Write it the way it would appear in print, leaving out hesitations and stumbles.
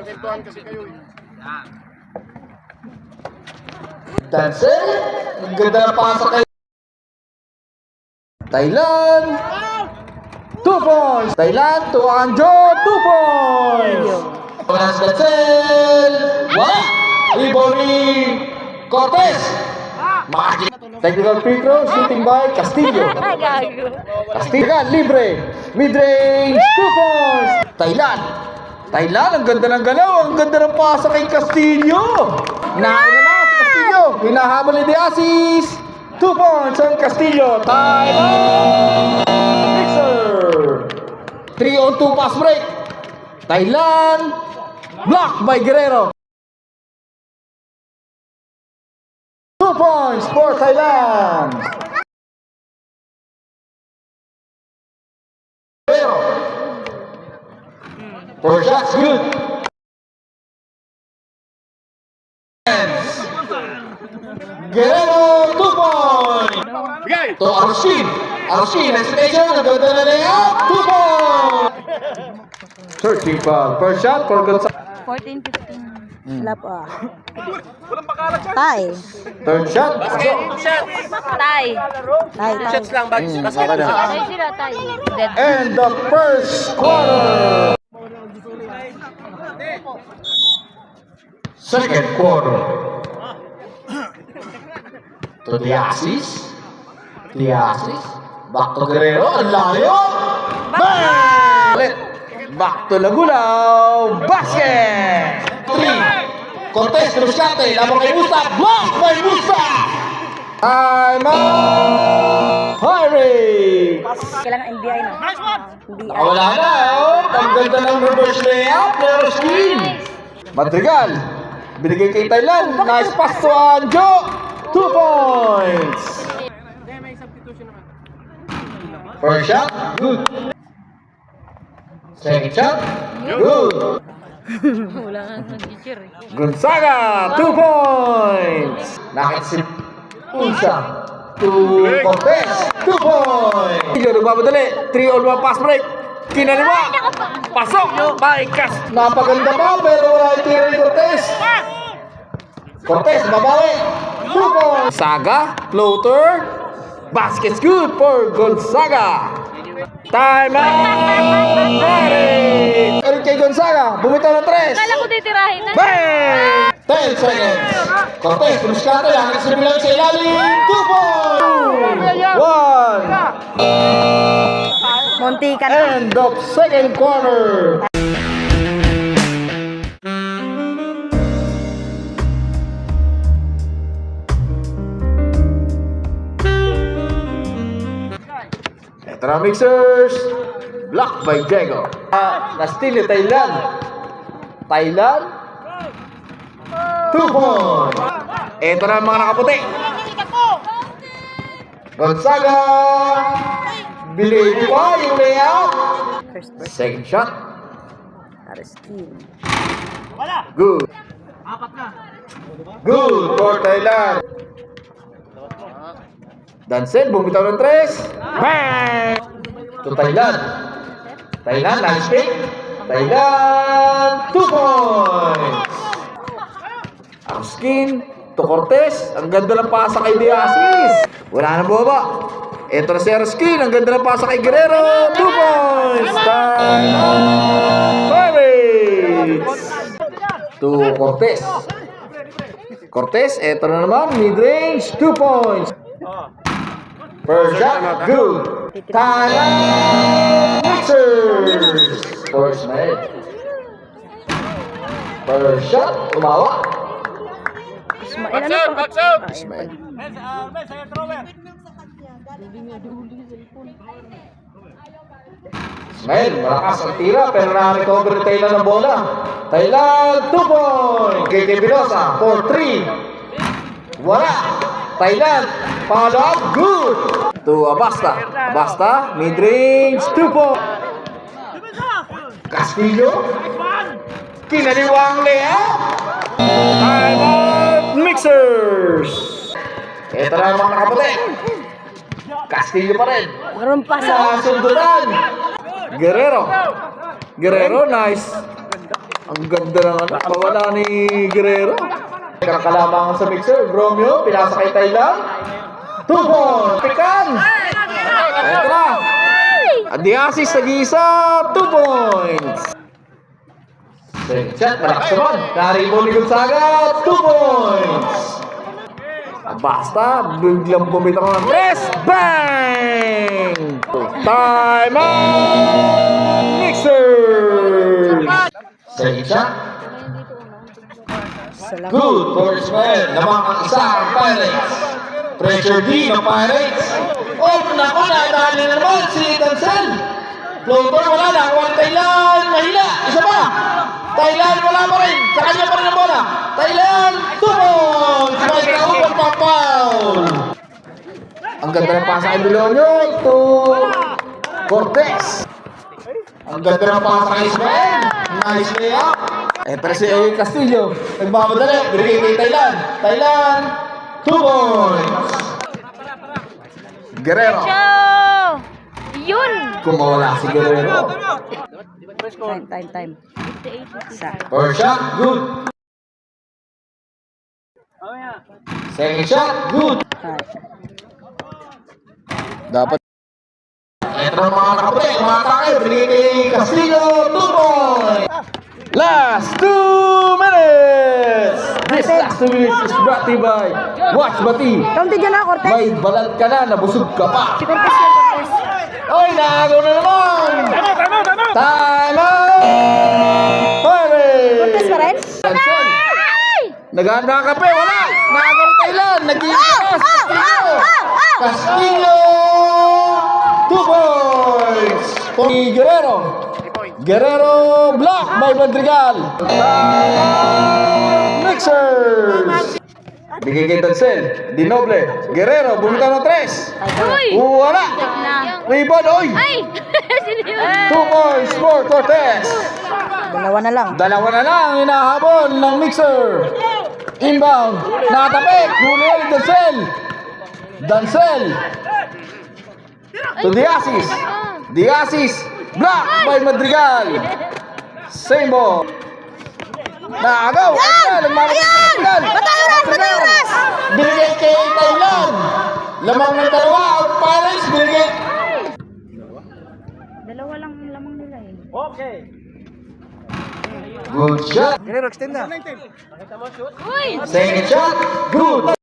kontentuhan kasi kayo eh. Dancel, ang ganda na pasa kay Thailand. 2 points. Thailand to Anjo, 2 points. Panas Dancel. Wala. Ibori Cortez. Magic. Technical free throw, shooting by Castillo. Castillo, libre. Mid-range, 2 points. Thailand. Thailand, ang ganda ng galaw. Ang ganda ng pasa kay Castillo. Nauna na si Castillo. Hinahabol ni De Asis. 2 points on Castillo. Thailand. Mixer. 3-on-2 pass break. Thailand. Blocked by Guerrero. 2 points for Thailand. For shots, good. Guerrero, 2 points. Bigay! To Aroshin. Aroshin, extension, naganda na layup, 2 points. Searching foul. First shot for Gonzalo. 14-15. Wala pa. Walang bakalat yan. Tie. Third shot. Tie. Tie. Shots lang, bag. Basket. Okay na. Tie sila, tie. Dead. And the first quarter. Second quarter. To Diasis. Diasis. Back to Guerrero. Ang layo. Bang! Ulit. Back to Lagulaw. Basket. 3. Cortez, Ruscate. Labang kay Musa. Block by Musa. I'm out. Hiring. Kailangan NBI na. NBI. Wala na, oh. Ang ganda ng reverse layup. Pero skin. Madrigal. Binigay kay Thailand. Nice pass to Anjo. 2 points. First shot. Good. Second shot. Good. Wala nga mag-teacher eh. Gonzaga. 2 points. Nakit si Unsa. To Cortez. 2 points. Ikaw nagmamadali. 3-on-1 pass break. Kinaliwa. Pasok. Baikas. Napaganda pa pero wala yung tira ni Cortez. Cortez, babawi. 2 points. Saga. Floater. Basket's good for Gonzaga. Time out. Ready. Ulit kay Gonzaga. Bumitaw ng 3. Kala ko titirahin na. Bang! 10 seconds. Cortez, Ruscate. Hanggang sa bilang sa ilalim. 2 points. 1. Muntikan. End of second quarter. Ito na mixers. Blocked by Diego. Na-steal ni Thailand. Thailand. 2 points. Ito na mga nakaputi. Gonzaga. Believe pa yung layout. Second shot. Ariskin. Good. Good for Thailand. Dancel, bumitaw ng 3. Bang! To Thailand. Thailand, nice pick. Thailand, 2 points. Arskin to Cortez. Ang ganda ng pasa kay Diasis. Wala na bumaba. Ito na si Arskin. Ang ganda ng pasa kay Guerrero. 2 points. Time out. Pirates. To Cortez. Cortez, ito na naman. Mid-range, 2 points. First shot, good. Thailand Mixers. First man. First shot, umawa. Ismael, ano to? Ismael. Ismael, malakas ang tira pero na-recover ni Thailand ng bola. Thailand, 2 points. KK Binosa, for 3. Wala. Thailand, follow up, good. To Abasta. Abasta, mid-range, 2 points. Castillo. Kinaliwang layup. Time out, Mixers. Ito na ang mga nakaputi. Castillo pa rin. Meron pa sa... Sa sundutan. Guerrero. Guerrero, nice. Ang ganda ng ano, pawala ni Guerrero. Kakalamangan sa mixer, Romeo, pinasa kay Thailand. 2 points! Pikan! Ito na! Adiasis nag-iisa, 2 points! Second shot, malakas naman. Naribo ni Gonzaga, 2 points! Basta, biglang bumitaw ng 3. Bang! Time out! Mixer! Second shot. Good for Ismael. Lamang ang isa ang Pirates. Pressure D ng Pirates. Oh, naku, nadali na naman si Tansel. Floater, wala na. One Thailand, mahila. Isa pa. Thailand, wala pa rin. Sa kanya pa rin ang bola. Thailand, 2 points. May kaupan pa foul. Ang ganda ng pasa kay Bilonyo to Cortez. Ang ganda ng pasa kay Ismael. Nice layup. Pero si Castillo, nagmamadali. Binigay kay Thailand. Thailand, 2 points. Guerrero. Ciao! Yun! Kung mawala si Guerrero. Time. Isa. First shot, good. Second shot, good. Dapat. Ito ang mga nakaputi, umatake. Binigay kay Castillo, 2 points. Last 2 minutes. This last 2 minutes is brought to you by Watch Bati. Kaunti dyan na, Cortez. May balat ka na, nabusog ka pa. Si Cortez yan, Cortez. Oy, nakagaw na naman! Time out! Cortez pa rin? Cancel! Naghahanda ka pa, wala! Nakagaw na Thailand! Nag-iigas! Castillo! 2 points! For Guerrero! Guerrero block by Madrigal! Mixers! Bigay kay Tansel, Dinoble, Guerrero, bumita ng 3. Uy! Wala! Rebound, oy! Ay! 2 points for Cortez. Dalawa na lang. Dalawa na lang hinahabol ng Mixer. Inbound, nakatapik, huli ulit Dancel. Dancel. To Diasis. Diasis, block by Madrigal. Same ball. Naagaw! Ayan! Batayoras! Binigay kay Thailand. Lamang ng dalawa, out Pirates, binigay. Dalawa lang lamang nila eh. Okay. Good shot. Guerrero, extend na. Uy! Second shot, good.